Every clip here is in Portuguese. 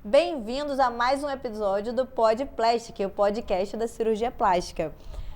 Bem-vindos a mais um episódio do Pod Plastic, o podcast da cirurgia plástica.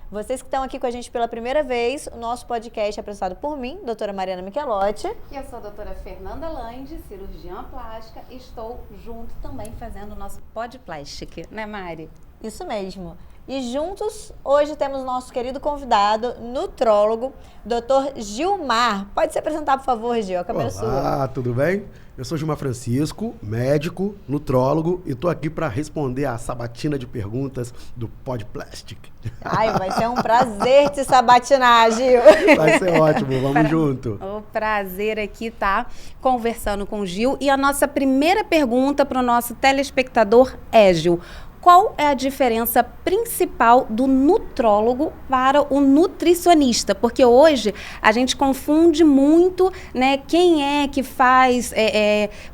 Vocês que estão aqui com a gente pela primeira vez, o nosso podcast é apresentado por mim, doutora Mariana Michelotti. E eu sou a doutora Fernanda Lande, cirurgiã plástica, e estou junto também fazendo o nosso Pod Plastic, né, Mari? Isso mesmo. E juntos, hoje temos nosso querido convidado, nutrólogo, Dr. Gilmar. Pode se apresentar, por favor, Gil, a câmera é sua. Olá, tudo bem? Eu sou Gilmar Francisco, médico, nutrólogo, e estou aqui para responder a sabatina de perguntas do Pod Plastic. Ai, vai ser um prazer te sabatinar, Gil. Vai ser ótimo, vamos junto. O prazer aqui tá conversando com o Gil. E a nossa primeira pergunta para o nosso telespectador é, Gil, qual é a diferença principal do nutrólogo para o nutricionista? Porque hoje a gente confunde muito, né, quem é que faz,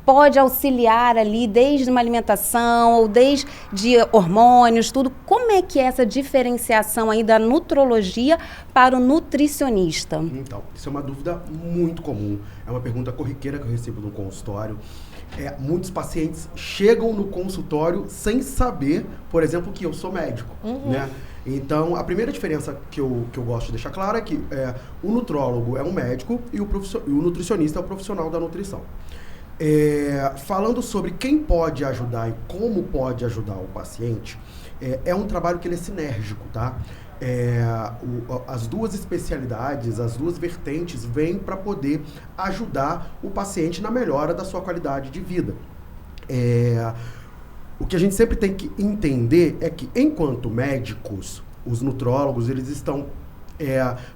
pode auxiliar ali desde uma alimentação ou desde hormônios, tudo. Como é que é essa diferenciação aí da nutrologia para o nutricionista? Então, isso é uma dúvida muito comum. É uma pergunta corriqueira que eu recebo no consultório. Muitos pacientes chegam no consultório sem saber, por exemplo, que eu sou médico, né? Então, a primeira diferença que eu gosto de deixar clara é que o nutrólogo é um médico e o nutricionista é o profissional da nutrição. Falando sobre quem pode ajudar e como pode ajudar o paciente, é um trabalho que ele é sinérgico, tá? As duas especialidades, as duas vertentes vêm para poder ajudar o paciente na melhora da sua qualidade de vida. O que a gente sempre tem que entender é que, enquanto médicos, os nutrólogos, eles estão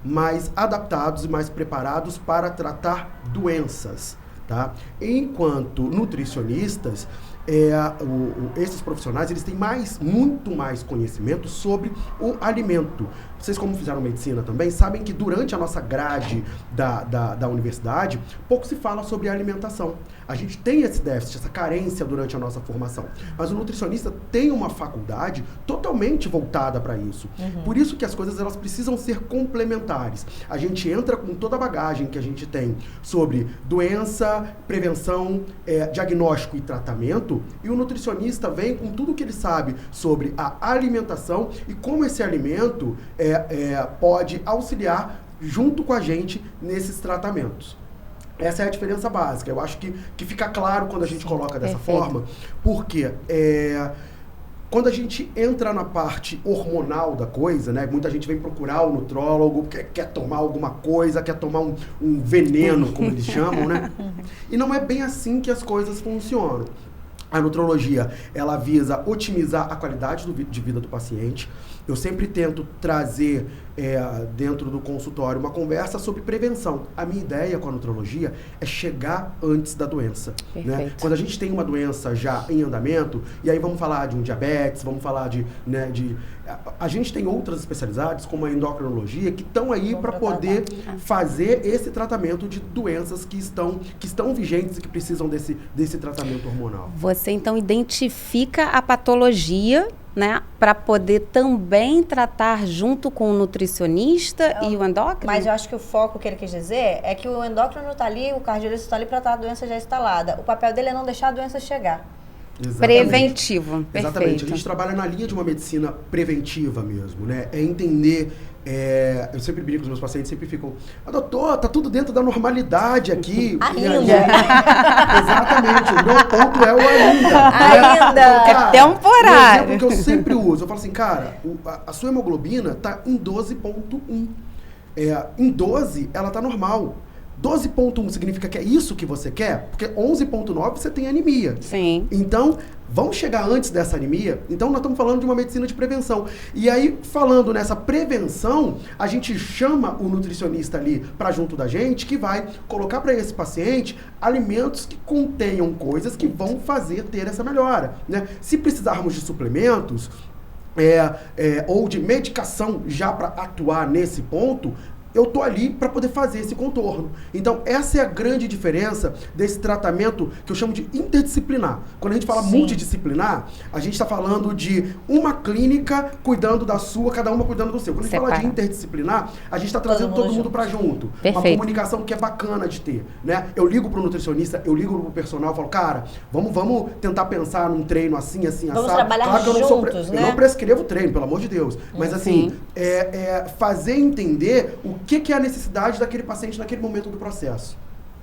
mais adaptados e mais preparados para tratar doenças, tá? Enquanto nutricionistas, esses profissionais, eles têm muito mais conhecimento sobre o alimento. Vocês, como fizeram medicina também, sabem que durante a nossa grade da universidade, pouco se fala sobre alimentação. A gente tem esse déficit, essa carência durante a nossa formação. Mas o nutricionista tem uma faculdade totalmente voltada para isso. Por isso que as coisas, elas precisam ser complementares. A gente entra com toda a bagagem que a gente tem sobre doença, prevenção, diagnóstico e tratamento, e o nutricionista vem com tudo que ele sabe sobre a alimentação e como esse alimento pode auxiliar junto com a gente nesses tratamentos. Essa é a diferença básica. Eu acho que fica claro quando a gente coloca dessa forma, porque quando a gente entra na parte hormonal da coisa, né? Muita gente vem procurar o nutrólogo, quer tomar alguma coisa, quer tomar um veneno, como eles chamam, né? E não é bem assim que as coisas funcionam. A nutrologia, ela visa otimizar a qualidade de vida do paciente. Eu sempre tento trazer dentro do consultório uma conversa sobre prevenção. A minha ideia com a nutrologia é chegar antes da doença, né? Quando a gente tem uma doença já em andamento, e aí vamos falar de um diabetes, vamos falar a gente tem outras especialidades, como a endocrinologia, que estão aí para poder fazer esse tratamento de doenças que estão vigentes e que precisam desse tratamento hormonal. Você, então, identifica a patologia, né, para poder também tratar junto com o nutricionista e o endócrino? Mas eu acho que o foco que ele quis dizer é que o endócrino está ali, o cardiologista está ali para tratar a doença já instalada. O papel dele é não deixar a doença chegar. Exatamente. Preventivo, Exatamente. Perfeito. A gente trabalha na linha de uma medicina preventiva mesmo, né? É entender... eu sempre brinco com os meus pacientes, sempre ficam, doutor, tá tudo dentro da normalidade aqui. Ainda. Exatamente, o meu ponto é o ainda. Ainda. É temporário. Um exemplo que eu sempre uso, eu falo assim, cara, a sua hemoglobina tá em 12,1. Em 12, ela tá normal. 12,1 significa que é isso que você quer? Porque 11,9 você tem anemia. Sim. Então, vamos chegar antes dessa anemia? Então, nós estamos falando de uma medicina de prevenção. E aí, falando nessa prevenção, a gente chama o nutricionista ali para junto da gente, que vai colocar para esse paciente alimentos que contenham coisas que vão fazer ter essa melhora, né? Se precisarmos de suplementos, ou de medicação já para atuar nesse ponto, eu tô ali para poder fazer esse contorno. Então, essa é a grande diferença desse tratamento que eu chamo de interdisciplinar. Quando a gente fala multidisciplinar, a gente está falando de uma clínica cuidando da sua, cada uma cuidando do seu. Quando a gente fala de interdisciplinar, a gente está trazendo todo mundo para junto. Perfeito. Uma comunicação que é bacana de ter, né? Eu ligo pro nutricionista, eu ligo pro personal, falo, cara, vamos tentar pensar num treino assim, assado. Vamos trabalhar claro que eu juntos, né? Eu não prescrevo treino, pelo amor de Deus. Mas assim, fazer entender o que é a necessidade daquele paciente naquele momento do processo.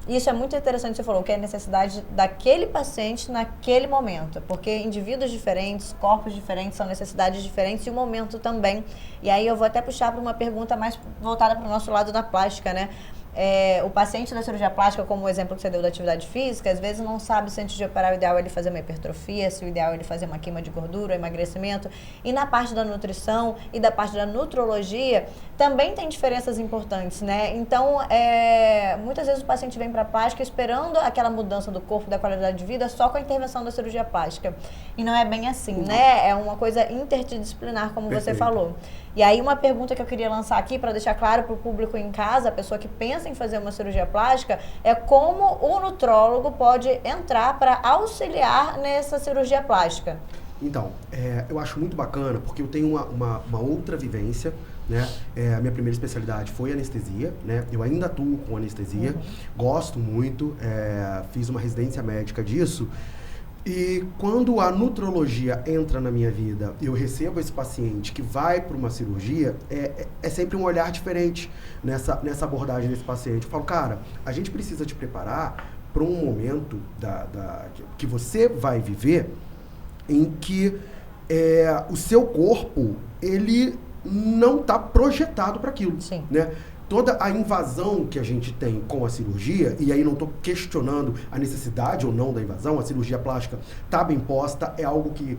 Isso é muito interessante, você falou, que é a necessidade daquele paciente naquele momento, porque indivíduos diferentes, corpos diferentes, são necessidades diferentes e o momento também. E aí eu vou até puxar para uma pergunta mais voltada para o nosso lado da plástica, né? O paciente da cirurgia plástica, como o exemplo que você deu da atividade física, às vezes não sabe se antes de operar o ideal é ele fazer uma hipertrofia, se o ideal é ele fazer uma queima de gordura, emagrecimento. E na parte da nutrição e da parte da nutrologia, também tem diferenças importantes, né? Então, muitas vezes o paciente vem para a plástica esperando aquela mudança do corpo, da qualidade de vida, só com a intervenção da cirurgia plástica. E não é bem assim, né? É uma coisa interdisciplinar, como você falou. E aí uma pergunta que eu queria lançar aqui para deixar claro para o público em casa, a pessoa que pensa em fazer uma cirurgia plástica, é como o nutrólogo pode entrar para auxiliar nessa cirurgia plástica. Então, eu acho muito bacana porque eu tenho uma outra vivência, né? A minha primeira especialidade foi anestesia, né? Eu ainda atuo com anestesia, gosto muito, fiz uma residência médica disso. E quando a nutrologia entra na minha vida, eu recebo esse paciente que vai para uma cirurgia, é sempre um olhar diferente nessa abordagem desse paciente. Eu falo, cara, a gente precisa te preparar para um momento que você vai viver em que o seu corpo, ele não está projetado para aquilo. Sim. Né? Toda a invasão que a gente tem com a cirurgia, e aí não estou questionando a necessidade ou não da invasão, a cirurgia plástica está bem posta, é algo que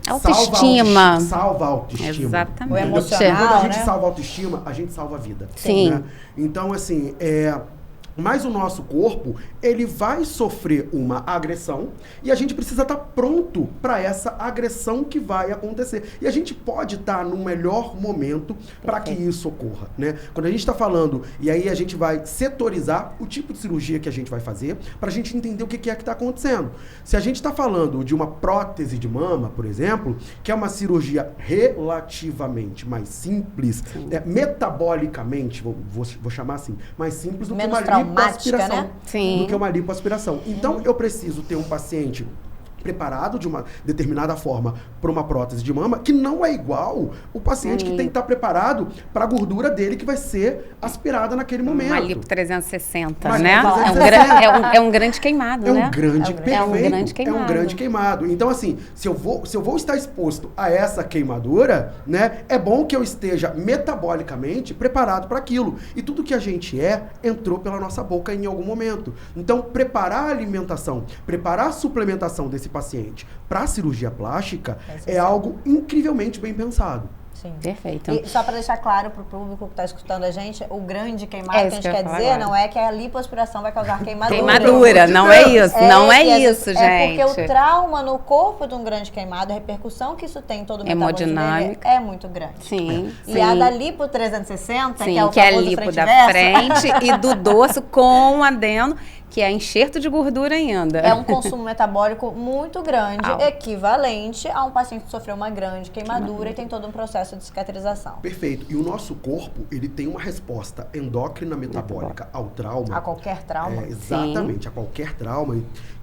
autoestima. Salva a autoestima. Exatamente. O emocional, quando a gente né? salva a autoestima, a gente salva a vida. Sim. Né? Então, assim, mas o nosso corpo, ele vai sofrer uma agressão e a gente precisa estar pronto para essa agressão que vai acontecer. E a gente pode estar no melhor momento para que isso ocorra, né? Quando a gente está falando, e aí a gente vai setorizar o tipo de cirurgia que a gente vai fazer para a gente entender o que é que está acontecendo. Se a gente está falando de uma prótese de mama, por exemplo, que é uma cirurgia relativamente mais simples, metabolicamente, vou chamar assim, mais simples do que uma lipoaspiração, né? Sim. do que uma lipoaspiração. Então, eu preciso ter um paciente preparado de uma determinada forma para uma prótese de mama, que não é igual o paciente que tem que estar preparado para a gordura dele que vai ser aspirada naquele momento. Uma lipo 360, Uma né? lipo 360. É um grande queimado, né? Um grande queimado. É um grande queimado. Então, assim, se eu vou estar exposto a essa queimadura, né, é bom que eu esteja metabolicamente preparado para aquilo. E tudo que a gente entrou pela nossa boca em algum momento. Então, preparar a alimentação, preparar a suplementação desse paciente para a cirurgia plástica é algo incrivelmente bem pensado. Sim. Perfeito. E só para deixar claro para o público que está escutando a gente, o grande queimado que a gente quer dizer agora. Não é que a lipoaspiração vai causar queimadura. Queimadura, não é isso. Não é isso, gente. É porque o trauma no corpo de um grande queimado, a repercussão que isso tem em todo o metabolismo dele é muito grande. Sim. E a da lipo 360, sim, que é o que é a famoso lipo da frente-verso, frente e do dorso com adeno, que é enxerto de gordura ainda. é um consumo metabólico muito grande, Alto. equivalente a um paciente que sofreu uma grande queimadura e tem todo um processo de cicatrização. Perfeito. E o nosso corpo, ele tem uma resposta endócrina metabólica ao trauma. A qualquer trauma. Exatamente, a qualquer trauma,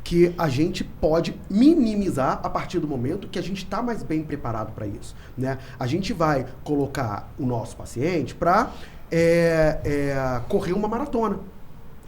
que a gente pode minimizar a partir do momento que a gente está mais bem preparado para isso, né? A gente vai colocar o nosso paciente para correr uma maratona.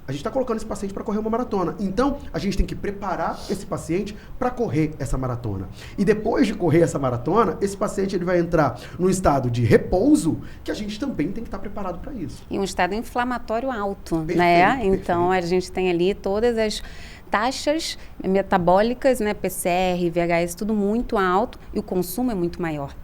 A gente está colocando esse paciente para correr uma maratona. Então, a gente tem que preparar esse paciente para correr essa maratona. E depois de correr essa maratona, esse paciente ele vai entrar num estado de repouso que a gente também tem que estar preparado para isso. E um estado inflamatório alto, Perfeito, né? perfeito. Então, a gente tem ali todas as taxas metabólicas, né? PCR, VHS, tudo muito alto e o consumo é muito maior.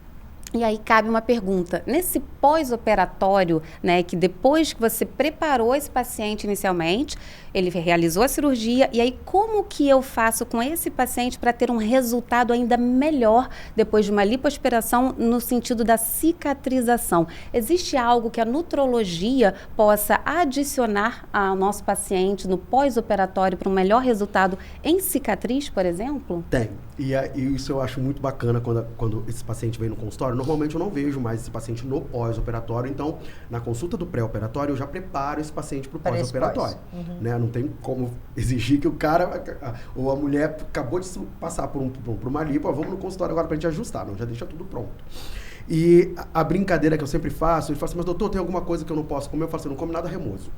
E aí cabe uma pergunta, nesse pós-operatório, né, que depois que você preparou esse paciente inicialmente, ele realizou a cirurgia, e aí como que eu faço com esse paciente para ter um resultado ainda melhor depois de uma lipoaspiração no sentido da cicatrização? Existe algo que a nutrologia possa adicionar ao nosso paciente no pós-operatório para um melhor resultado em cicatriz, por exemplo? Tem. E isso eu acho muito bacana quando esse paciente vem no consultório. Normalmente eu não vejo mais esse paciente no pós-operatório, então na consulta do pré-operatório eu já preparo esse paciente para o pós-operatório. Né? Não tem como exigir que o cara ou a mulher acabou de passar por uma lipo, vamos no consultório agora para a gente ajustar, não, já deixa tudo pronto. E a brincadeira que eu sempre faço, ele fala assim, mas doutor, tem alguma coisa que eu não posso comer? Eu falo assim, não come nada remoso.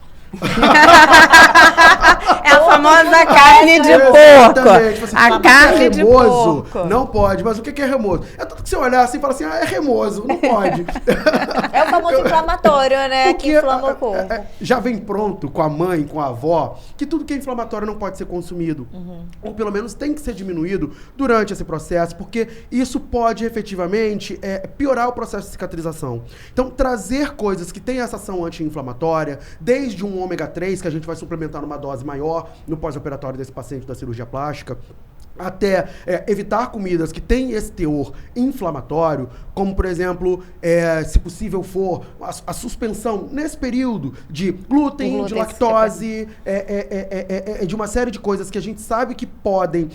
É a famosa carne de porco. Assim, a carne de porco. Não pode, mas o que é remoso? É tudo que você olhar assim e fala assim, é remoso, não pode. É o famoso inflamatório, né? Porque que inflama o corpo. Já vem pronto com a mãe, com a avó, que tudo que é inflamatório não pode ser consumido. Ou pelo menos tem que ser diminuído durante esse processo, porque isso pode efetivamente piorar o processo de cicatrização. Então, trazer coisas que têm essa ação anti-inflamatória, desde um ômega 3, que a gente vai suplementar numa dose maior no pós-operatório desse paciente da cirurgia plástica, até evitar comidas que têm esse teor inflamatório, como, por exemplo, se possível for, a suspensão nesse período de glúten de lactose, de uma série de coisas que a gente sabe que podem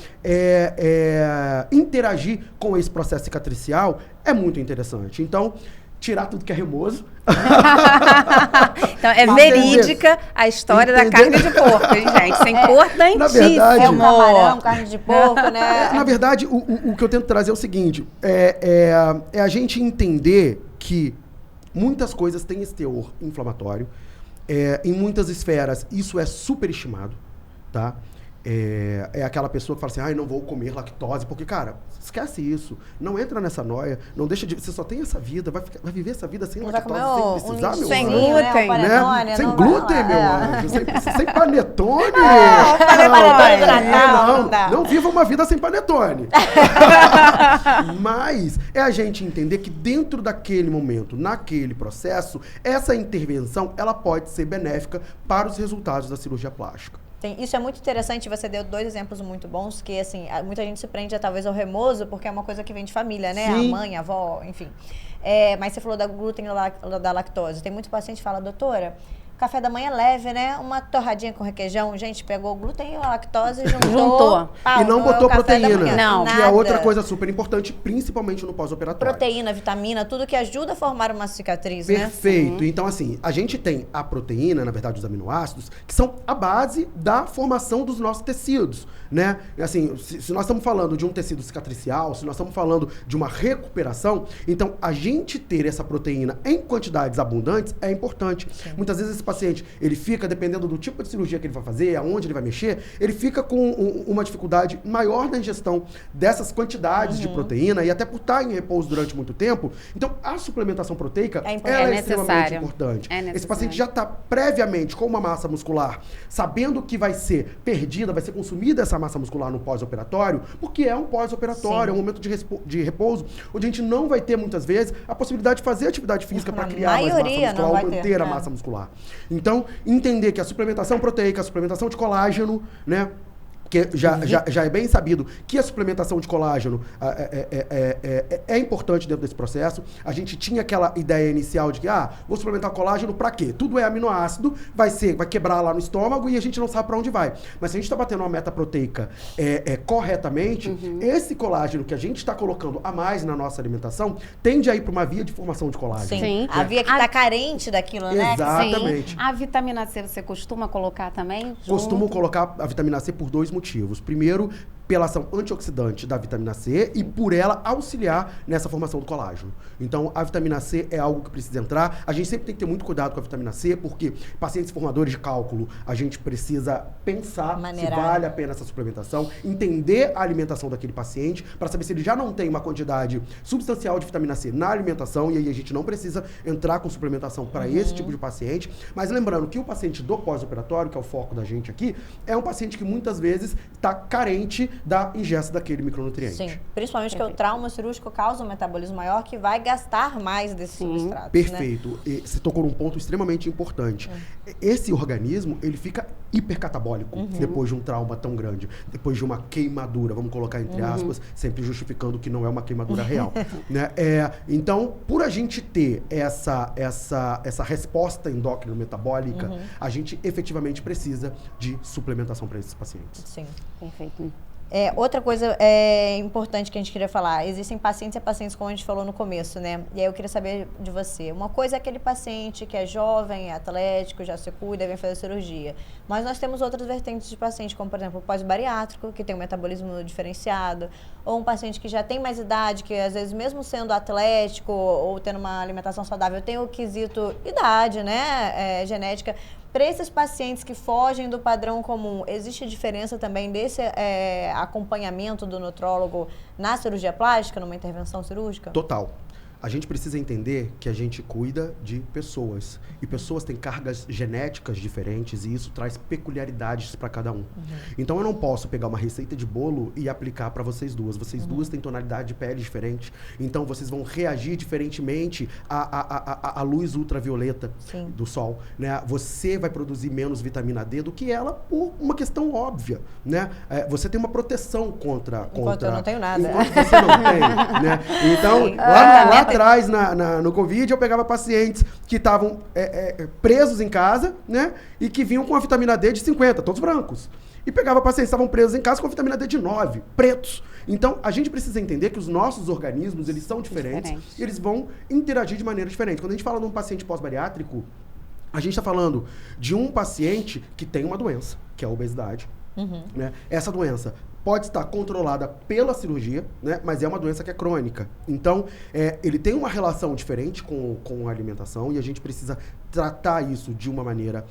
interagir com esse processo cicatricial, é muito interessante. Então, tirar tudo que é remoso. Então, é verídica a história da carne de porco, hein, gente? Isso é importantíssimo. Na verdade, é um camarão, carne de porco, né? Na verdade, o que eu tento trazer é o seguinte, a gente entender que muitas coisas têm esse teor inflamatório, em muitas esferas isso é superestimado, tá? É aquela pessoa que fala assim, não vou comer lactose, porque, cara, esquece isso, não entra nessa noia, não deixa de... Você só tem essa vida, vai viver essa vida sem lactose, sem precisar, meu sem anjo. glúten, né? Sem glúten, meu anjo, sem panetone. Não viva uma vida sem panetone. Mas é a gente entender que dentro daquele momento, naquele processo, essa intervenção, ela pode ser benéfica para os resultados da cirurgia plástica. Isso é muito interessante, você deu 2 exemplos muito bons, que assim, muita gente se prende talvez ao remoso, porque é uma coisa que vem de família, né? Sim. A mãe, a avó, enfim. Mas você falou da glúten e da lactose. Tem muito paciente que fala, doutora, café da manhã leve, né? Uma torradinha com requeijão. Gente, pegou o glúten e a lactose, juntou. E não botou proteína. Não. Que é outra coisa super importante, principalmente no pós-operatório. Proteína, vitamina, tudo que ajuda a formar uma cicatriz, Perfeito. Então, assim, a gente tem a proteína, na verdade, os aminoácidos, que são a base da formação dos nossos tecidos, né? Assim, se nós estamos falando de um tecido cicatricial, se nós estamos falando de uma recuperação, então a gente ter essa proteína em quantidades abundantes é importante. Sim. Muitas vezes esse paciente, ele fica, dependendo do tipo de cirurgia que ele vai fazer, aonde ele vai mexer, ele fica com uma dificuldade maior na ingestão dessas quantidades de proteína e até por estar em repouso durante muito tempo. Então, a suplementação proteica ela é extremamente importante. Esse paciente já está previamente com uma massa muscular, sabendo que vai ser perdida, vai ser consumida essa massa muscular no pós-operatório, porque é um pós-operatório, é um momento de repouso, onde a gente não vai ter, muitas vezes, a possibilidade de fazer atividade física para criar mais massa muscular ou manter a massa muscular. Então, entender que a suplementação proteica, a suplementação de colágeno, né? Porque já é bem sabido que a suplementação de colágeno é importante dentro desse processo. A gente tinha aquela ideia inicial de que, vou suplementar colágeno pra quê? Tudo é aminoácido, vai quebrar lá no estômago e a gente não sabe pra onde vai. Mas se a gente tá batendo uma meta proteica corretamente, esse colágeno que a gente está colocando a mais na nossa alimentação tende a ir pra uma via de formação de colágeno. Sim. A via que tá carente daquilo, né? Exatamente. Sim. A vitamina C você costuma colocar também? Costumo colocar a vitamina C por 2 motivos. Primeiro, pela ação antioxidante da vitamina C e por ela auxiliar nessa formação do colágeno. Então, a vitamina C é algo que precisa entrar. A gente sempre tem que ter muito cuidado com a vitamina C, porque pacientes formadores de cálculo, a gente precisa pensar se vale a pena essa suplementação, entender a alimentação daquele paciente, para saber se ele já não tem uma quantidade substancial de vitamina C na alimentação, e aí a gente não precisa entrar com suplementação para esse tipo de paciente. Mas lembrando que o paciente do pós-operatório, que é o foco da gente aqui, é um paciente que muitas vezes está carente da ingesta daquele micronutriente. Sim, principalmente que o trauma cirúrgico causa um metabolismo maior que vai gastar mais desses substratos. Perfeito. E você tocou num ponto extremamente importante. Esse organismo, ele fica hipercatabólico depois de um trauma tão grande, depois de uma queimadura, vamos colocar entre aspas, sempre justificando que não é uma queimadura real. Né? Então, por a gente ter essa resposta endócrino metabólica, a gente efetivamente precisa de suplementação para esses pacientes. Sim. Perfeito. Outra coisa importante que a gente queria falar, existem pacientes e pacientes, como a gente falou no começo, né? E aí eu queria saber de você. Uma coisa é aquele paciente que é jovem, é atlético, já se cuida, vem fazer cirurgia. Mas nós temos outras vertentes de paciente, como por exemplo o pós-bariátrico, que tem um metabolismo diferenciado, ou um paciente que já tem mais idade, que às vezes mesmo sendo atlético ou tendo uma alimentação saudável, tem o quesito idade, né? Genética. Para esses pacientes que fogem do padrão comum, existe diferença também desse acompanhamento do nutrólogo na cirurgia plástica, numa intervenção cirúrgica? Total. A gente precisa entender que a gente cuida de pessoas. E pessoas têm cargas genéticas diferentes e isso traz peculiaridades para cada um. Então eu não posso pegar uma receita de bolo e aplicar para vocês duas. Vocês duas têm tonalidade de pele diferente. Então vocês vão reagir diferentemente à luz ultravioleta do sol. Né? Você vai produzir menos vitamina D do que ela por uma questão óbvia. Né? Você tem uma proteção contra... Enquanto eu não tenho nada. Enquanto você não tem. Né? Então, lá atrás, no Covid, eu pegava pacientes que estavam presos em casa, né? E que vinham com a vitamina D de 50, todos brancos. E pegava pacientes que estavam presos em casa com a vitamina D de 9, pretos. Então, a gente precisa entender que os nossos organismos, eles são diferentes. E eles vão interagir de maneira diferente. Quando a gente fala de um paciente pós-bariátrico, a gente está falando de um paciente que tem uma doença, que é a obesidade. Né? Essa doença pode estar controlada pela cirurgia, né? Mas é uma doença que é crônica. Então, ele tem uma relação diferente com a alimentação e a gente precisa tratar isso de uma maneira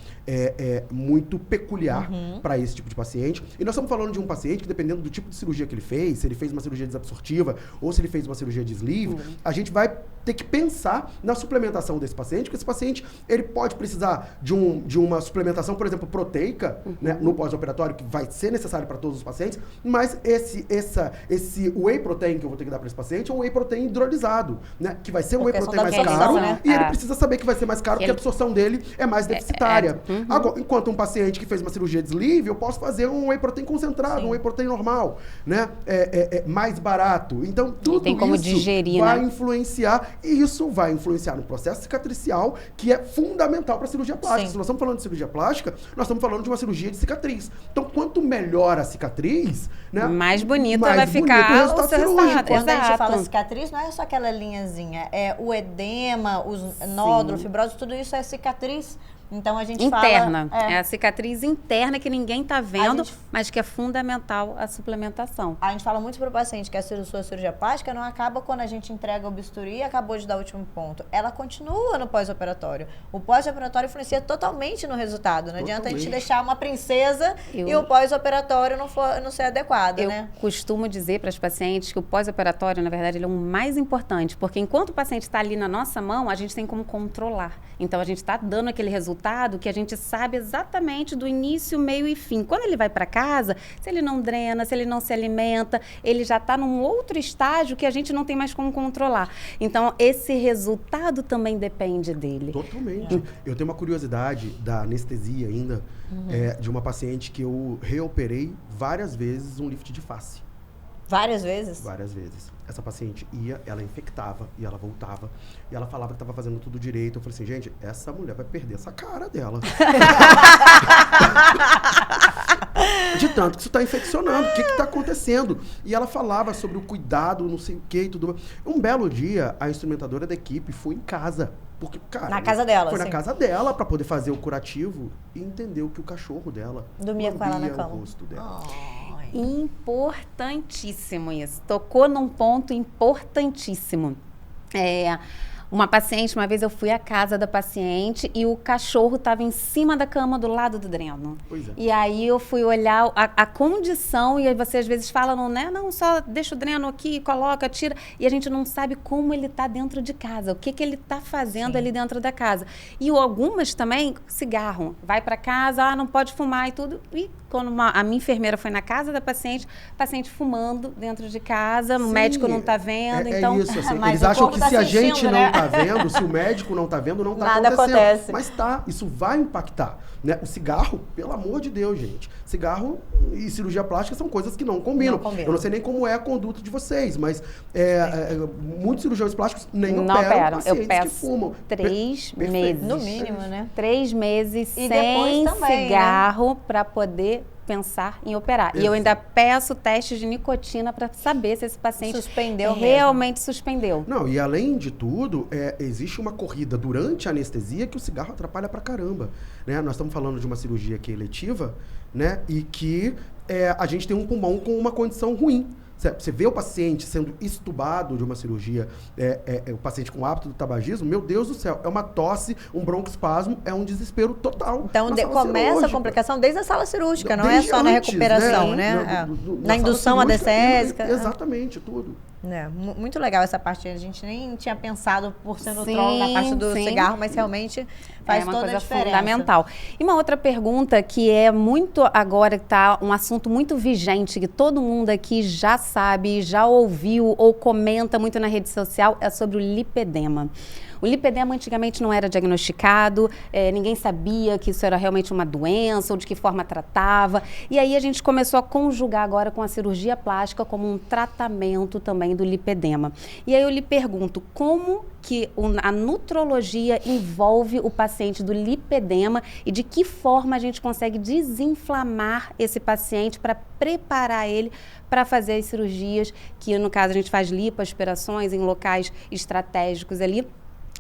muito peculiar para esse tipo de paciente. E nós estamos falando de um paciente que, dependendo do tipo de cirurgia que ele fez, se ele fez uma cirurgia desabsortiva ou se ele fez uma cirurgia de sleeve, a gente vai ter que pensar na suplementação desse paciente, porque esse paciente ele pode precisar de uma suplementação, por exemplo, proteica, né, no pós-operatório, que vai ser necessário para todos os pacientes, mas esse whey protein que eu vou ter que dar para esse paciente é um whey protein hidrolisado, né, que vai ser um whey protein mais caro, né? E ele precisa saber que vai ser mais caro porque a absorção dele é mais deficitária. Agora, enquanto um paciente que fez uma cirurgia de sleeve, eu posso fazer um whey protein concentrado, um whey protein normal, né? Mais barato. Então, tudo tem como isso digerir, vai né? influenciar, e isso vai influenciar no processo cicatricial, que é fundamental para a cirurgia plástica. Sim. Se nós estamos falando de cirurgia plástica, nós estamos falando de uma cirurgia de cicatriz. Então, quanto melhor a cicatriz, né, mais bonita mais vai bonito ficar o resultado o seu cirúrgico. resultado. Quando a gente Exato. fala cicatriz, não é só aquela linhazinha. É o edema, os nódulos, fibrose, tudo isso é cicatriz. Então a gente Interna. fala... É a cicatriz interna que ninguém tá vendo, gente- mas que é fundamental a suplementação. A gente fala muito para o paciente que a sua cirurgia plástica não acaba quando a gente entrega o bisturi e acabou de dar o último ponto. Ela continua no pós-operatório. O pós-operatório influencia totalmente no resultado. Não adianta a gente deixar uma princesa e o pós-operatório não ser adequado, Eu né? costumo dizer para as pacientes que o pós-operatório, na verdade, ele é o mais importante, porque enquanto o paciente está ali na nossa mão, a gente tem como controlar. Então, a gente está dando aquele resultado que a gente sabe exatamente do início, meio e fim. Quando ele vai para casa, se ele não drena, se ele não se alimenta, ele já está num outro estágio que a gente não tem mais como controlar. Então, esse resultado também depende dele. Totalmente. Eu tenho uma curiosidade da anestesia ainda, de uma paciente que eu reoperei várias vezes um lift de face. Várias vezes? Várias vezes. Essa paciente ia, ela infectava e ela voltava. E ela falava que estava fazendo tudo direito. Eu falei assim, gente, essa mulher vai perder essa cara dela. De tanto que isso está infeccionando. O que está acontecendo? E ela falava sobre o cuidado, não sei o que e tudo. Um belo dia, a instrumentadora da equipe foi em casa. Porque, cara, Na casa dela, foi sim. na casa dela para poder fazer o curativo e entendeu que o cachorro dela Dormia com ela na lambia cama. o rosto dela. Ai. Importantíssimo isso. Tocou num ponto importantíssimo. Uma paciente, uma vez eu fui à casa da paciente e o cachorro estava em cima da cama do lado do dreno. Pois é. E aí eu fui olhar a condição e aí você às vezes fala, não, só deixa o dreno aqui, coloca, tira. E a gente não sabe como ele está dentro de casa, o que ele está fazendo ali dentro da casa. E algumas também, cigarro. Vai para casa, não pode fumar e tudo. E quando a minha enfermeira foi na casa da paciente fumando dentro de casa, o médico não está vendo, então... É isso, assim, Mas eles o acham corpo que tá se a sentindo, gente né? não tá vendo, se o médico não tá vendo, não tá Nada acontecendo. acontece. Mas tá, isso vai impactar, né? O cigarro, pelo amor de Deus, gente. Cigarro e cirurgia plástica são coisas que não combinam. Não combinam. Eu não sei nem como é a conduta de vocês, mas muitos cirurgiões plásticos nem Não operam operam. pacientes Eu peço que fumam. 3 Perfeito. meses. No mínimo, né? 3 meses E sem depois também, cigarro para poder pensar em operar. E eu ainda peço testes de nicotina para saber se esse paciente Suspendeu realmente suspendeu. Não, e além de tudo, existe uma corrida durante a anestesia que o cigarro atrapalha pra caramba, né? Nós estamos falando de uma cirurgia que é eletiva, né? E que a gente tem um pulmão com uma condição ruim. Você vê o paciente sendo extubado de uma cirurgia, o paciente com hábito do tabagismo, meu Deus do céu, é uma tosse, um broncoespasmo, é um desespero total. Então começa a complicação desde a sala cirúrgica, não Desde é só na antes, recuperação, né? né? Na Na indução sala cirúrgica, anestésica. Exatamente, tudo. Muito legal essa parte. A gente nem tinha pensado por ser Sim, nutrólogo na parte do sim. cigarro, mas realmente faz uma toda coisa a diferença. fundamental. E uma outra pergunta que é muito agora, que está um assunto muito vigente, que todo mundo aqui já sabe, já ouviu ou comenta muito na rede social, é sobre o lipedema. O lipedema antigamente não era diagnosticado, ninguém sabia que isso era realmente uma doença ou de que forma tratava. E aí a gente começou a conjugar agora com a cirurgia plástica como um tratamento também do lipedema. E aí eu lhe pergunto, como que a nutrologia envolve o paciente do lipedema e de que forma a gente consegue desinflamar esse paciente para preparar ele para fazer as cirurgias, que no caso a gente faz lipoaspirações em locais estratégicos ali,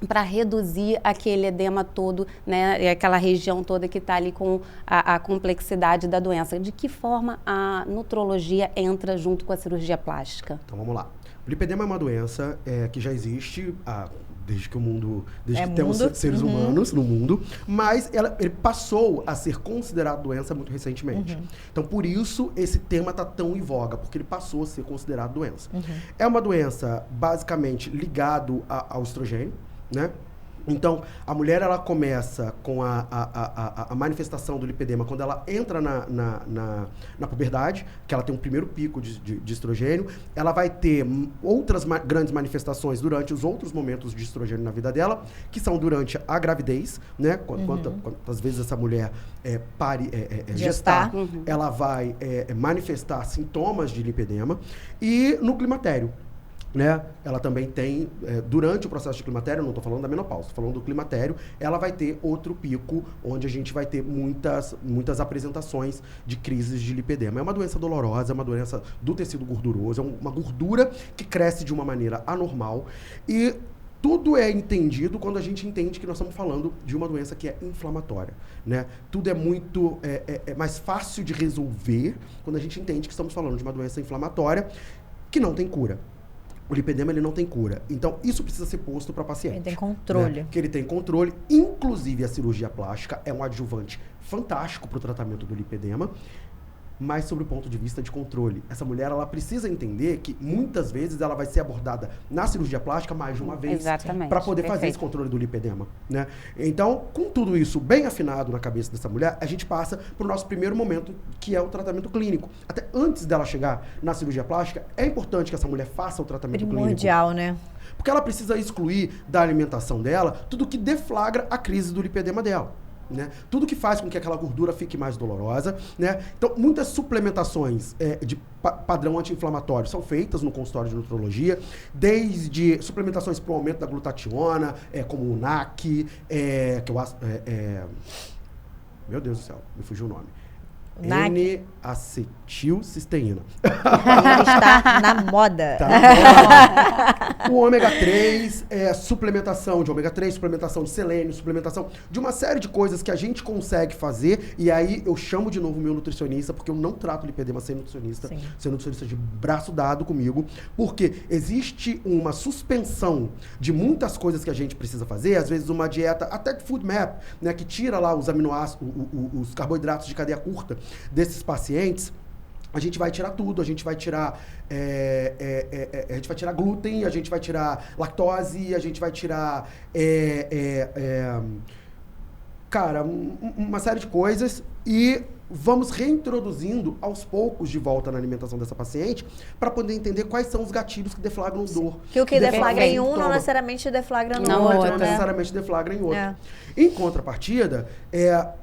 para reduzir aquele edema todo, né, e aquela região toda que está ali com a complexidade da doença. De que forma a nutrologia entra junto com a cirurgia plástica? Então vamos lá. O lipedema é uma doença que já existe desde que o mundo, desde que temos seres humanos no mundo, mas ele passou a ser considerado doença muito recentemente. Então por isso esse tema está tão em voga, porque ele passou a ser considerado doença. É uma doença basicamente ligado ao estrogênio, né? Então, a mulher, ela começa com a manifestação do lipedema quando ela entra na puberdade, que ela tem um primeiro pico de estrogênio. Ela vai ter outras grandes manifestações durante os outros momentos de estrogênio na vida dela, que são durante a gravidez, né? Quantas vezes essa mulher gestar, ela vai manifestar sintomas de lipedema. E no climatério, né? Ela também tem, durante o processo de climatério, não estou falando da menopausa, estou falando do climatério, ela vai ter outro pico, onde a gente vai ter muitas apresentações de crises de lipedema. É uma doença dolorosa, é uma doença do tecido gorduroso, é uma gordura que cresce de uma maneira anormal e tudo é entendido quando a gente entende que nós estamos falando de uma doença que é inflamatória, né? Tudo é muito mais fácil de resolver quando a gente entende que estamos falando de uma doença inflamatória que não tem cura. O lipedema, ele não tem cura. Então, isso precisa ser posto para paciente. Ele tem controle. Né? Que ele tem controle. Inclusive, a cirurgia plástica é um adjuvante fantástico para o tratamento do lipedema. Mas sobre o ponto de vista de controle. Essa mulher, ela precisa entender que muitas vezes ela vai ser abordada na cirurgia plástica mais de uma vez. Para poder fazer esse controle do lipedema, né? Então, com tudo isso bem afinado na cabeça dessa mulher, a gente passa para o nosso primeiro momento, que é o tratamento clínico. Até antes dela chegar na cirurgia plástica, é importante que essa mulher faça o tratamento clínico. Primordial, né? Porque ela precisa excluir da alimentação dela tudo que deflagra a crise do lipedema dela. Né? Tudo que faz com que aquela gordura fique mais dolorosa, né? Então, muitas suplementações de padrão anti-inflamatório são feitas no consultório de nutrologia, desde suplementações para o aumento da glutationa, como o NAC, meu Deus do céu, me fugiu o nome. N-acetilcisteína. Ele está na moda. Tá na moda. O ômega 3, suplementação de ômega 3, suplementação de selênio, suplementação de uma série de coisas que a gente consegue fazer. E aí eu chamo de novo o meu nutricionista, porque eu não trato lipedema sem nutricionista. Sim. Sem nutricionista de braço dado comigo. Porque existe uma suspensão de muitas coisas que a gente precisa fazer. Às vezes uma dieta, até de food map, né, que tira lá os aminoácidos, os carboidratos de cadeia curta desses pacientes. A gente vai tirar tudo, a gente vai tirar glúten, a gente vai tirar lactose, a gente vai tirar uma série de coisas e vamos reintroduzindo aos poucos de volta na alimentação dessa paciente para poder entender quais são os gatilhos que deflagram dor. Que o que deflagra em um sintoma. não necessariamente deflagra no Não, outro, outra. Não né? necessariamente deflagra em outro. É. Em contrapartida,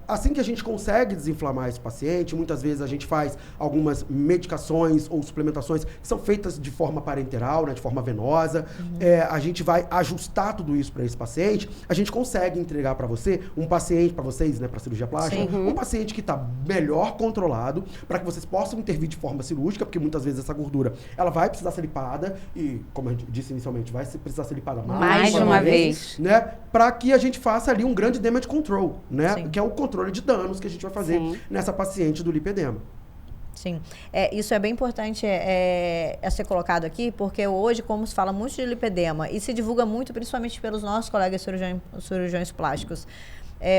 assim que a gente consegue desinflamar esse paciente, muitas vezes a gente faz algumas medicações ou suplementações que são feitas de forma parenteral, né, de forma venosa. A gente vai ajustar tudo isso para esse paciente. A gente consegue entregar para você um paciente, para vocês, né, para cirurgia plástica, um paciente que está melhor controlado, para que vocês possam intervir de forma cirúrgica, porque muitas vezes essa gordura ela vai precisar ser lipada e, como a gente disse inicialmente, vai precisar ser lipada Mais de uma vez. né? Para que a gente faça ali um grande damage control, né? Sim. Que é o controle de danos que a gente vai fazer nessa paciente do lipedema. Sim, isso é bem importante a ser colocado aqui, porque hoje, como se fala muito de lipedema e se divulga muito, principalmente pelos nossos colegas cirurgiões plásticos,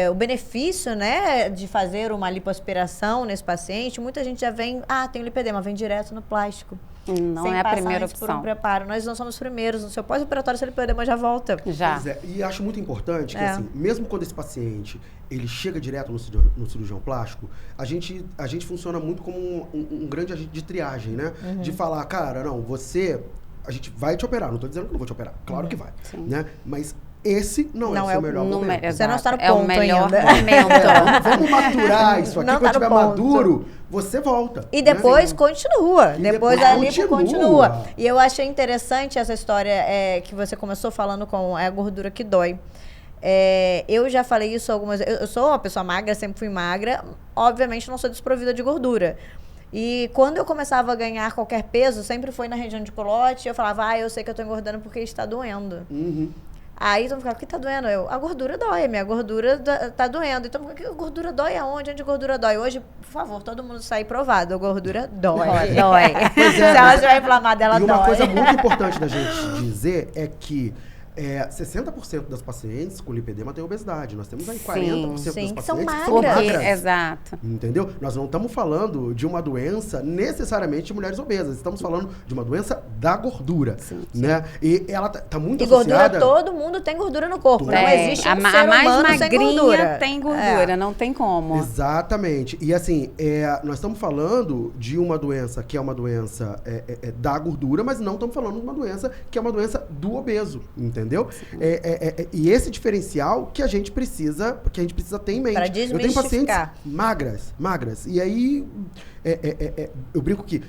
o benefício, né, de fazer uma lipoaspiração nesse paciente, muita gente já vem, tem lipedema, vem direto no plástico. Não sem é a passar primeira antes por um opção. preparo. Nós não somos primeiros. No seu pós-operatório, seu lipedema já volta. Já. Pois é, e acho muito importante que, assim, mesmo quando esse paciente ele chega direto no cirurgião plástico, a gente funciona muito como um grande agente de triagem, né? De falar, cara, não, a gente vai te operar, não estou dizendo que não vou te operar, claro que vai, né? Mas esse não é o seu melhor momento. Você não está no É o ponto melhor ainda. momento. Vamos maturar isso aqui, Não quando tá no estiver ponto. maduro, você volta. E depois né? continua. E Depois depois a lipo continua. continua. E eu achei interessante essa história que você começou falando com a gordura que dói. Eu já falei isso algumas vezes. Eu sou uma pessoa magra, sempre fui magra. Obviamente não sou desprovida de gordura. E quando eu começava a ganhar qualquer peso, sempre foi na região de culote, eu falava, eu sei que eu tô engordando porque está doendo. Aí todo mundo ficava, o que tá doendo? A gordura dói, minha gordura tá doendo. Então, a gordura dói aonde? Onde a gordura dói? Hoje, por favor, todo mundo sair provado. A gordura dói. Dói. Se ela estiver inflamada, ela E uma dói. coisa muito importante da gente dizer é que 60% das pacientes com lipedema têm obesidade. Nós temos aí 40% das sim, que pacientes são que magras. são magras. Exato. Entendeu? Nós não estamos falando de uma doença necessariamente de mulheres obesas. Estamos falando de uma doença da gordura, né? E ela tá muito E gordura, associada... todo mundo tem gordura no corpo. Não existe um a ser mais humano sem magrinha gordura. tem gordura, não tem como. Exatamente. E assim, nós estamos falando de uma doença que é uma doença da gordura, mas não estamos falando de uma doença que é uma doença do obeso, entendeu? E esse diferencial que a gente precisa ter em mente. Pra Eu tenho desmistificar. pacientes magras. E aí, eu brinco que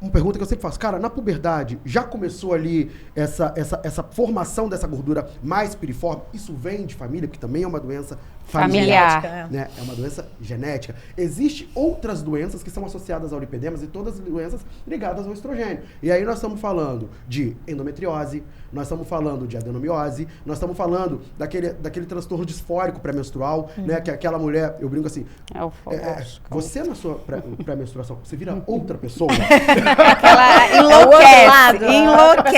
uma pergunta que eu sempre faço, cara, na puberdade já começou ali essa formação dessa gordura mais piriforme? Isso vem de família, porque também é uma doença Familiar. né? É uma doença genética. Existem outras doenças que são associadas ao lipedemas e todas as doenças ligadas ao estrogênio. E aí nós estamos falando de endometriose, nós estamos falando de adenomiose, nós estamos falando daquele transtorno disfórico pré-menstrual, né? Que aquela mulher, eu brinco assim, você na sua pré-menstruação, você vira outra pessoa. Aquela enlouquece.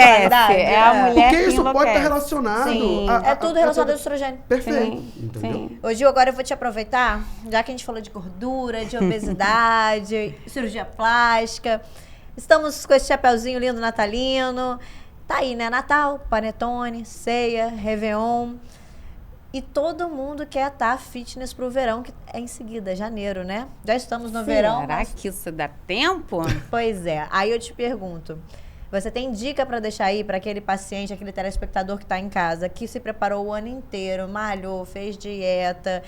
É a mulher Porque que isso pode estar enlouquece. relacionado. Sim. É tudo relacionado ao estrogênio. Perfeito. Sim, Entendeu? sim. Ô, Gil, agora eu vou te aproveitar, já que a gente falou de gordura, de obesidade, cirurgia plástica. Estamos com esse chapeuzinho lindo natalino. Tá aí, né? Natal, panetone, ceia, Réveillon. E todo mundo quer estar fitness pro verão, que é em seguida, janeiro, né? Já estamos no verão. Será que isso dá tempo? Pois é. Aí eu te pergunto, você tem dica para deixar aí para aquele paciente, aquele telespectador que está em casa, que se preparou o ano inteiro, malhou, fez dieta,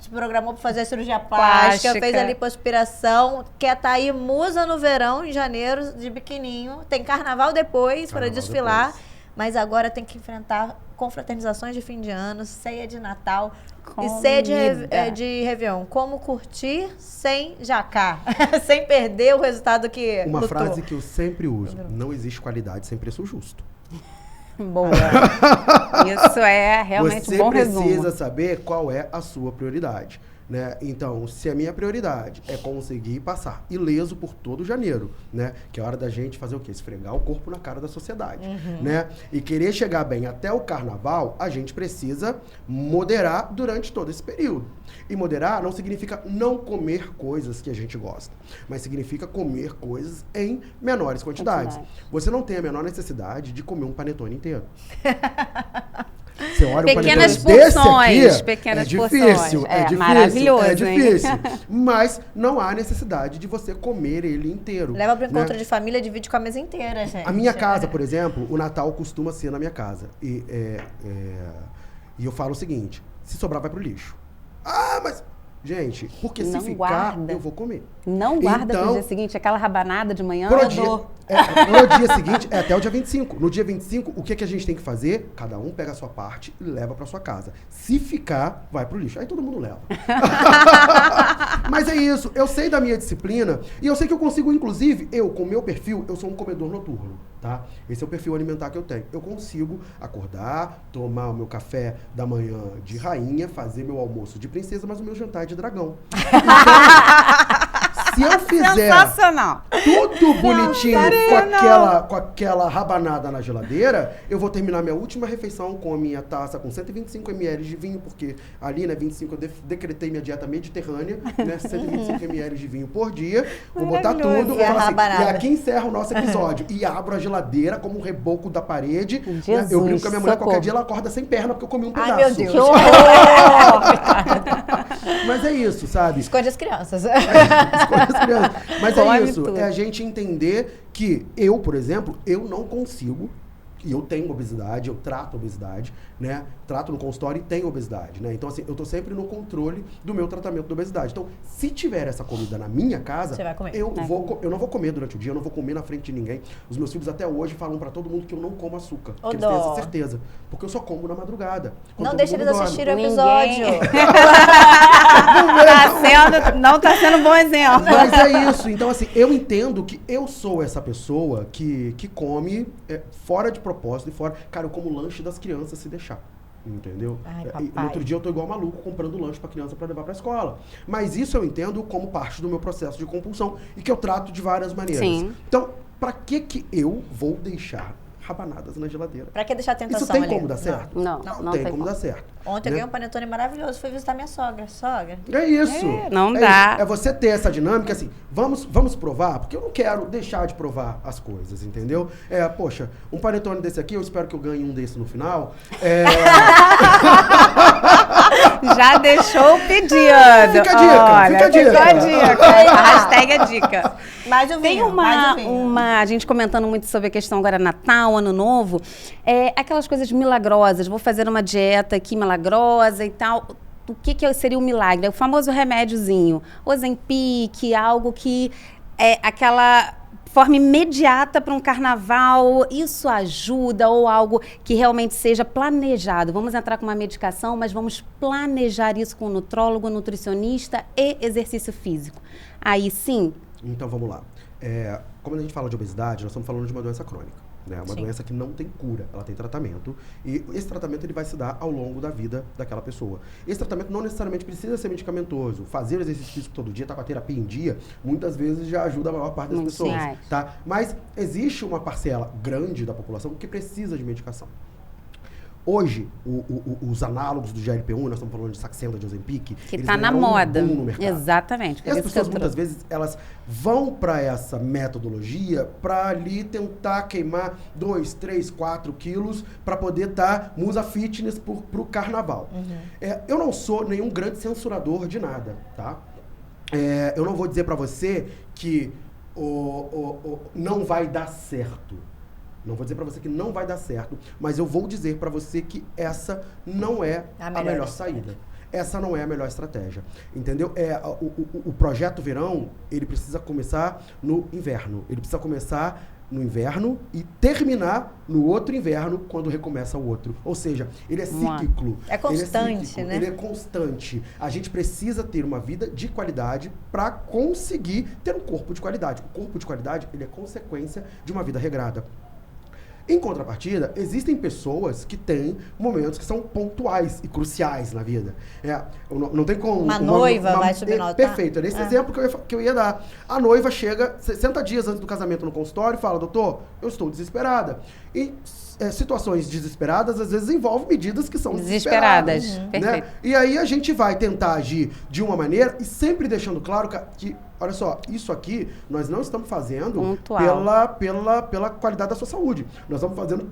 se programou para fazer a cirurgia plástica, fez a lipoaspiração, quer estar aí musa no verão, em janeiro, de biquininho, tem carnaval depois para desfilar, mas agora tem que enfrentar confraternizações de fim de ano, ceia de Natal e ceia de Réveillon. Como curtir sem jacar, sem perder o resultado que Uma lutou. frase que eu sempre uso: não existe qualidade sem preço justo. Boa. Isso é realmente um bom resumo. Você precisa saber qual é a sua prioridade. Né? Então, se a minha prioridade é conseguir passar ileso por todo janeiro, né? Que é hora da gente fazer o quê? Esfregar o corpo na cara da sociedade, né? E querer chegar bem até o carnaval, a gente precisa moderar durante todo esse período. E moderar não significa não comer coisas que a gente gosta, mas significa comer coisas em menores quantidades. Você não tem a menor necessidade de comer um panetone inteiro. Você olha Pequenas um panetone desse porções, aqui, pequenas é difícil, porções. Maravilhoso, é hein? difícil. Mas não há necessidade de você comer ele inteiro. Leva pro encontro né? de família, divide com a mesa inteira, gente. A minha casa, por exemplo, o Natal costuma ser na minha casa. E eu falo o seguinte, se sobrar vai pro lixo. Ah, mas... Gente, porque se Não ficar, guarda. eu vou comer. Não guarda Então, pro dia seguinte, aquela rabanada de manhã. Pro eu dia, dou. no dia seguinte, até o dia 25. No dia 25, o que a gente tem que fazer? Cada um pega a sua parte e leva pra sua casa. Se ficar, vai pro lixo. Aí todo mundo leva. Mas é isso. Eu sei da minha disciplina e eu sei que eu consigo, inclusive, com o meu perfil, eu sou um comedor noturno, tá? Esse é o perfil alimentar que eu tenho. Eu consigo acordar, tomar o meu café da manhã de rainha, fazer meu almoço de princesa, mas o meu jantar é de dragão. Então, se eu fizer Sensacional. tudo bonitinho com aquela rabanada na geladeira, eu vou terminar minha última refeição com a minha taça com 125 ml de vinho, porque ali, né, 25, eu decretei minha dieta mediterrânea, né, 125 ml de vinho por dia. Vou botar tudo, vou falar assim, e aqui encerra o nosso episódio. E abro a geladeira como um reboco da parede. Jesus, né? Eu brinco com a minha mulher, socorro. qualquer dia ela acorda sem perna, porque eu comi um pedaço. Ai, meu Deus. Que horror! Mas é isso, sabe? Esconde as crianças. Mas Come é isso, tudo. é a gente entender que eu, por exemplo, eu não consigo, e eu tenho obesidade, eu trato obesidade, né? Trato no consultório e tenho obesidade, né? Então, assim, eu tô sempre no controle do meu tratamento da obesidade. Então, se tiver essa comida na minha casa, Você vai comer. eu não vou comer durante o dia, eu não vou comer na frente de ninguém. Os meus filhos até hoje falam pra todo mundo que eu não como açúcar. Ô, Que eles têm essa dó. certeza. Porque eu só como na madrugada. quando Não todo deixa mundo eles dorme. assistirem o Ninguém. episódio. Não tá sendo um bom exemplo. Mas é isso. Então, assim, eu entendo que eu sou essa pessoa que come fora de propósito e fora... Cara, eu como lanche das crianças se deixar. Entendeu? Ai, E papai. no outro dia eu tô igual maluco comprando lanche pra criança pra levar pra escola. Mas isso eu entendo como parte do meu processo de compulsão e que eu trato de várias maneiras. Sim. Então, pra que eu vou deixar rabanadas na geladeira? Pra que deixar a tentação Isso tem ali? como dar certo? Não tem tem como como. dar certo. Ontem eu né? ganhei um panetone maravilhoso, fui visitar minha sogra. Sogra. É isso. não É dá. isso. É você ter essa dinâmica assim, vamos provar, porque eu não quero deixar de provar as coisas, entendeu? Poxa, um panetone desse aqui, eu espero que eu ganhe um desse no final. Já deixou o pedido. Fica a dica, Olha, fica a dica. Ficou a dica. A hashtag é dica. Mais um Tem vinho, mais um vinho. a gente comentando muito sobre a questão agora Natal, Ano Novo, aquelas coisas milagrosas, vou fazer uma dieta aqui milagrosa e tal. O que seria o milagre? É o famoso remédiozinho, Ozempic, algo que é aquela forma imediata para um carnaval, isso ajuda ou algo que realmente seja planejado? Vamos entrar com uma medicação, mas vamos planejar isso com o nutrólogo, nutricionista e exercício físico. Aí sim. Então vamos lá. Como a gente fala de obesidade, nós estamos falando de uma doença crônica. Né? Uma Sim. doença que não tem cura, ela tem tratamento. E esse tratamento ele vai se dar ao longo da vida daquela pessoa. Esse tratamento não necessariamente precisa ser medicamentoso. Fazer exercício físico todo dia, estar com a terapia em dia, muitas vezes já ajuda a maior parte das Muitos pessoas. reais. Tá? Mas existe uma parcela grande da população que precisa de medicação. Hoje, os análogos do GLP-1, nós estamos falando de Saxenda, de Ozempic, Que eles tá na ganharam um moda. boom no mercado. Exatamente. E as pessoas, muitas vezes, elas vão para essa metodologia para ali tentar queimar 2, 3, 4 quilos para poder estar musa fitness pro carnaval. Eu não sou nenhum grande censurador de nada, tá? Eu não vou dizer para você que não vai dar certo. Não vou dizer para você que não vai dar certo, mas eu vou dizer para você que essa não é a melhor saída. Essa não é a melhor estratégia, entendeu? O projeto verão, ele precisa começar no inverno. Ele precisa começar no inverno e terminar no outro inverno, quando recomeça o outro. Ou seja, ele é cíclico. É constante, ele é cíclico, né? Ele é constante. A gente precisa ter uma vida de qualidade para conseguir ter um corpo de qualidade. O corpo de qualidade, ele é consequência de uma vida regrada. Em contrapartida, existem pessoas que têm momentos que são pontuais e cruciais na vida. Não tem como... Uma noiva vai subir no altar? Perfeito, era esse exemplo que eu ia dar. A noiva chega 60 dias antes do casamento no consultório e fala, doutor, eu estou desesperada. E situações desesperadas, às vezes, envolvem medidas que são desesperadas. Perfeito. Né? E aí a gente vai tentar agir de uma maneira e sempre deixando claro que olha só, isso aqui nós não estamos fazendo Pontual. pela qualidade da sua saúde. Nós estamos fazendo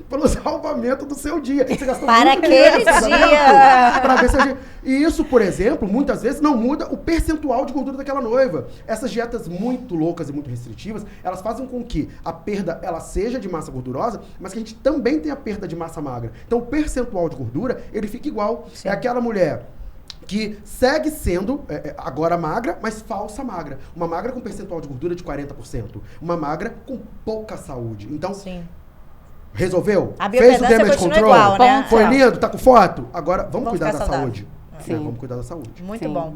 pelo salvamento do seu dia. Você gastou Para muito aquele dinheiro nesse dia. casamento pra ver seu dia. E isso, por exemplo, muitas vezes não muda o percentual de gordura daquela noiva. Essas dietas muito loucas e muito restritivas, elas fazem com que a perda ela seja de massa gordurosa, mas que a gente também tenha perda de massa magra. Então o percentual de gordura, ele fica igual. Sim. É aquela mulher que segue sendo agora magra, mas falsa magra. Uma magra com percentual de gordura de 40%. Uma magra com pouca saúde. Então, Sim. resolveu? A Fez o biopedância damage continua control? igual, né? Foi Tá. lindo? Tá com foto? Agora, vamos cuidar ficar da saudável. saúde. Sim. Vamos cuidar da saúde. Muito Sim. bom.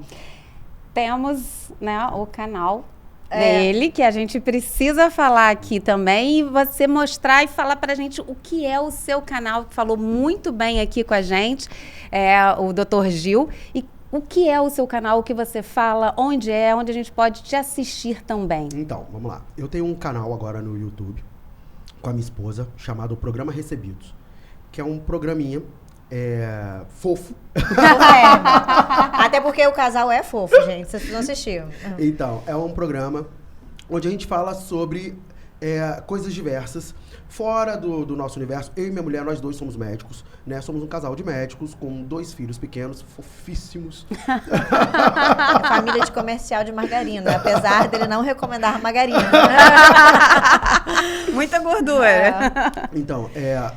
Temos, né, o canal dele, que a gente precisa falar aqui também, e você mostrar e falar pra gente o que é o seu canal, que falou muito bem aqui com a gente, o Dr. Gil, e o que é o seu canal, o que você fala, onde a gente pode te assistir também. Então, vamos lá. Eu tenho um canal agora no YouTube com a minha esposa, chamado Programa Recebidos, que é um programinha fofo. Até porque o casal é fofo, gente. Vocês precisam assistir. Então, é um programa onde a gente fala sobre coisas diversas. Fora do nosso universo, eu e minha mulher, nós dois somos médicos, né? Somos um casal de médicos com 2 filhos pequenos, fofíssimos. Família de comercial de margarina, apesar dele não recomendar margarina. Muita gordura.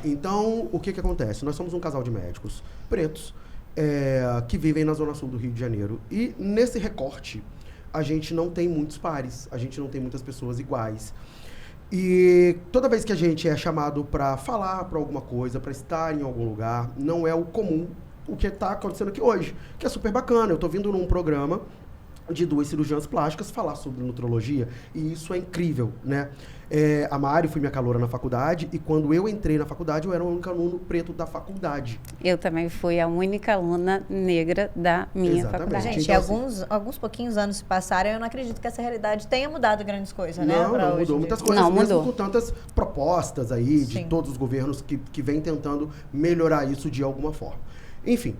Então, o que acontece? Nós somos um casal de médicos pretos que vivem na zona sul do Rio de Janeiro. E nesse recorte, a gente não tem muitos pares, a gente não tem muitas pessoas iguais. E toda vez que a gente é chamado para falar para alguma coisa, para estar em algum lugar, não é o comum o que está acontecendo aqui hoje, que é super bacana. Eu estou vindo num programa de 2 cirurgiãs plásticas falar sobre nutrologia, e isso é incrível, né? A Mari foi minha caloura na faculdade, e quando eu entrei na faculdade, eu era o único aluno preto da faculdade. Eu também fui a única aluna negra da minha Exatamente. faculdade. Gente, Então, alguns pouquinhos anos se passaram, eu não acredito que essa realidade tenha mudado grandes coisas, né? Não, pra não hoje mudou em muitas dia. coisas, Não, mesmo mudou. com tantas propostas aí de Sim. todos os governos que vêm tentando melhorar isso de alguma forma. Enfim,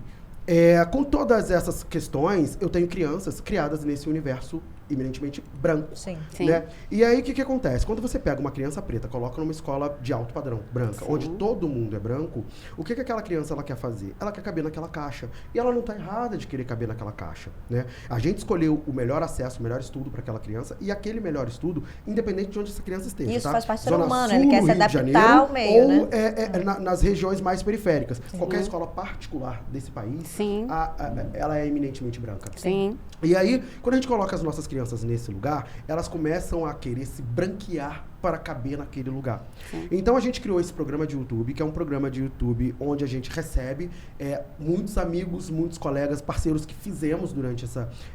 com todas essas questões, eu tenho crianças criadas nesse universo eminentemente branco. Sim. Sim. Né? E aí, o que acontece? Quando você pega uma criança preta, coloca numa escola de alto padrão, branca, Sim. onde todo mundo é branco, o que aquela criança ela quer fazer? Ela quer caber naquela caixa. E ela não está errada de querer caber naquela caixa. Né? A gente escolheu o melhor acesso, o melhor estudo para aquela criança, e aquele melhor estudo, independente de onde essa criança esteja. Isso tá? faz parte do ser Zona humano, sul ele quer do se Rio de adaptar Janeiro, ao meio, ou né? nas regiões mais periféricas. Qualquer escola particular desse país, Sim. ela é eminentemente branca. Sim. E aí, quando a gente coloca as nossas crianças nesse lugar, elas começam a querer se branquear para caber naquele lugar. Sim. Então a gente criou esse programa de YouTube, que é um programa de YouTube onde a gente recebe muitos amigos, muitos colegas, parceiros que fizemos durante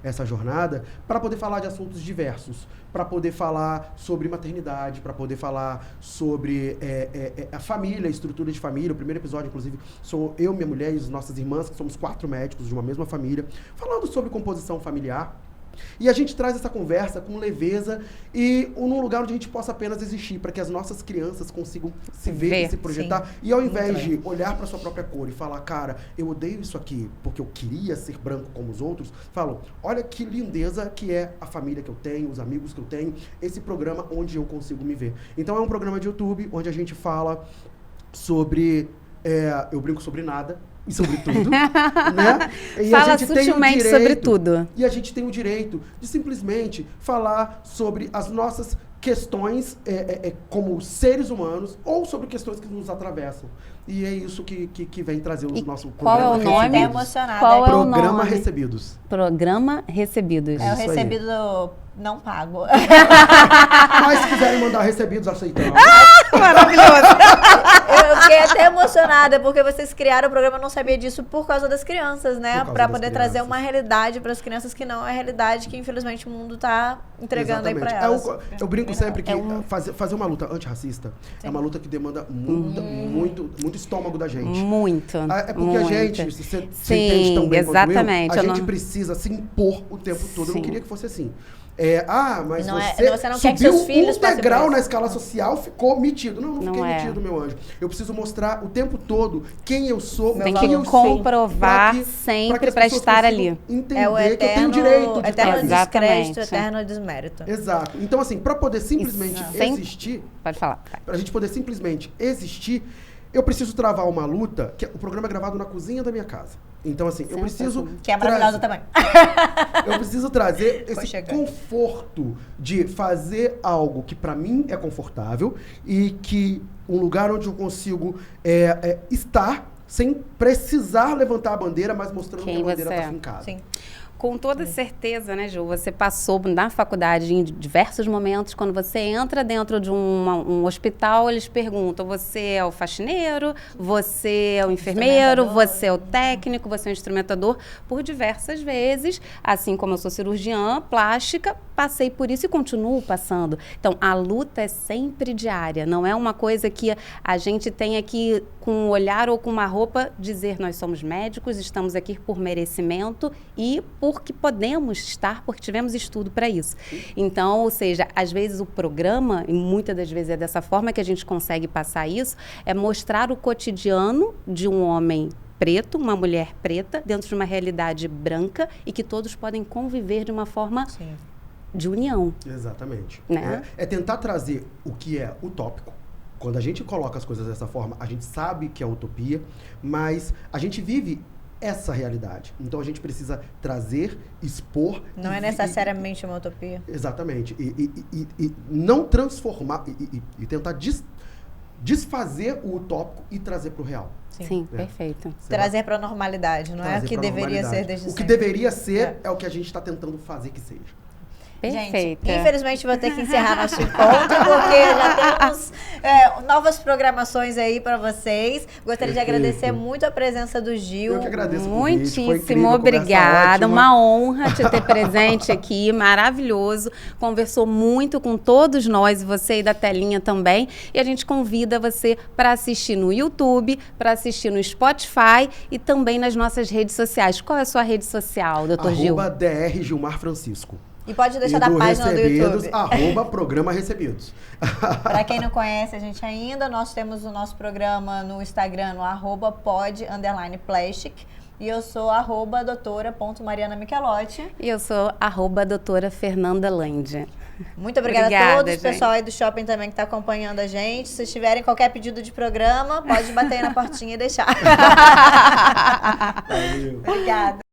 essa jornada, para poder falar de assuntos diversos, para poder falar sobre maternidade, para poder falar sobre a família, a estrutura de família. O primeiro episódio, inclusive, sou eu, minha mulher e as nossas irmãs, que somos 4 médicos de uma mesma família, falando sobre composição familiar. E a gente traz essa conversa com leveza e num lugar onde a gente possa apenas existir, para que as nossas crianças consigam se ver e se projetar. Sim. E ao invés de olhar para sua própria cor e falar, cara, eu odeio isso aqui porque eu queria ser branco como os outros, falam, olha que lindeza que é a família que eu tenho, os amigos que eu tenho, esse programa onde eu consigo me ver. Então é um programa de YouTube onde a gente fala sobre... eu brinco sobre nada e sobre tudo, né? E Fala a gente tem o sutilmente direito, sobre tudo. E a gente tem o direito de simplesmente falar sobre as nossas questões como seres humanos ou sobre questões que nos atravessam. E é isso que vem trazer o nosso qual é o programa nome? Até Recebidos. emocionada. Qual é o Programa nome? Recebidos. Programa Recebidos. É o Isso aí. recebido não pago. Mas se quiserem mandar recebidos, aceitamos. Maravilhoso. Eu fiquei até emocionada, porque vocês criaram o programa, eu não sabia disso, por causa das crianças, né? Por causa Pra das poder crianças. trazer uma realidade para as crianças que não é a realidade que, infelizmente, o mundo tá entregando aí pra Exatamente. elas. Eu brinco sempre que É um- fazer uma luta antirracista é uma luta que demanda muito estômago da gente. Muito. É porque muito. a gente, você Sim, entende tão bem exatamente. quanto eu, a Eu gente não- precisa se impor o tempo todo. Eu Sim. não queria que fosse assim. Mas você não quer que seus filhos passem por degrau isso. na escala social, ficou metido. Não fiquei é. metido, meu anjo. Eu preciso mostrar o tempo todo quem eu sou, Tem quem que eu sou. comprovar pra que sempre as para pessoas estar consigam ali. entender É o que eu tenho direito de eterno estar ali. descrédito, Exatamente. eterno desmérito. Exato. Então, assim, para poder simplesmente existir, Pode falar. pra gente poder simplesmente existir, eu preciso travar uma luta, que o programa é gravado na cozinha da minha casa. Então, assim, eu preciso... Que é maravilhosa também. Eu preciso trazer esse Poxa, conforto de fazer algo que pra mim é confortável e que um lugar onde eu consigo estar sem precisar levantar a bandeira, mas mostrando que a bandeira está fincada. Sim. Com toda certeza, né, Ju? Você passou na faculdade em diversos momentos. Quando você entra dentro de um hospital, eles perguntam: você é o faxineiro, você é o enfermeiro, você é o técnico, você é o instrumentador. Por diversas vezes, assim como eu sou cirurgiã plástica, passei por isso e continuo passando. Então, a luta é sempre diária. Não é uma coisa que a gente tenha que, com um olhar ou com uma roupa, dizer: nós somos médicos, estamos aqui por merecimento e porque podemos estar, porque tivemos estudo para isso. Então, ou seja, às vezes o programa, e muitas das vezes é dessa forma que a gente consegue passar isso, é mostrar o cotidiano de um homem preto, uma mulher preta, dentro de uma realidade branca e que todos podem conviver de uma forma de união. Exatamente. Né? É tentar trazer o que é utópico. Quando a gente coloca as coisas dessa forma, a gente sabe que é utopia, mas a gente vive essa realidade. Então a gente precisa trazer, expor... Não é necessariamente uma utopia. Exatamente. E não transformar, e tentar desfazer o utópico e trazer para o real. Sim, perfeito. Trazer para a normalidade, não é o que deveria ser desde sempre. O que deveria ser é o que a gente está tentando fazer que seja. Perfeito. Gente, infelizmente vou ter que encerrar nosso encontro, porque já temos novas programações aí para vocês. Gostaria de agradecer muito a presença do Gil. Eu que agradeço o convite. Foi Muitíssimo incrível, obrigada. Uma honra te ter presente aqui, maravilhoso. Conversou muito com todos nós, você aí da telinha também. E a gente convida você para assistir no YouTube, para assistir no Spotify e também nas nossas redes sociais. Qual é a sua rede social, doutor Gil? @Dr. Gilmar Francisco. E pode deixar da página do YouTube. @programa Recebidos. Para quem não conhece a gente ainda, nós temos o nosso programa no Instagram, no @pod_plastic. E eu sou @doutora.mariana Michelotti. E eu sou @doutora Fernanda Lande. Muito obrigada a todos, pessoal aí do shopping também que está acompanhando a gente. Se tiverem qualquer pedido de programa, pode bater aí na portinha e deixar. Valeu. Obrigada.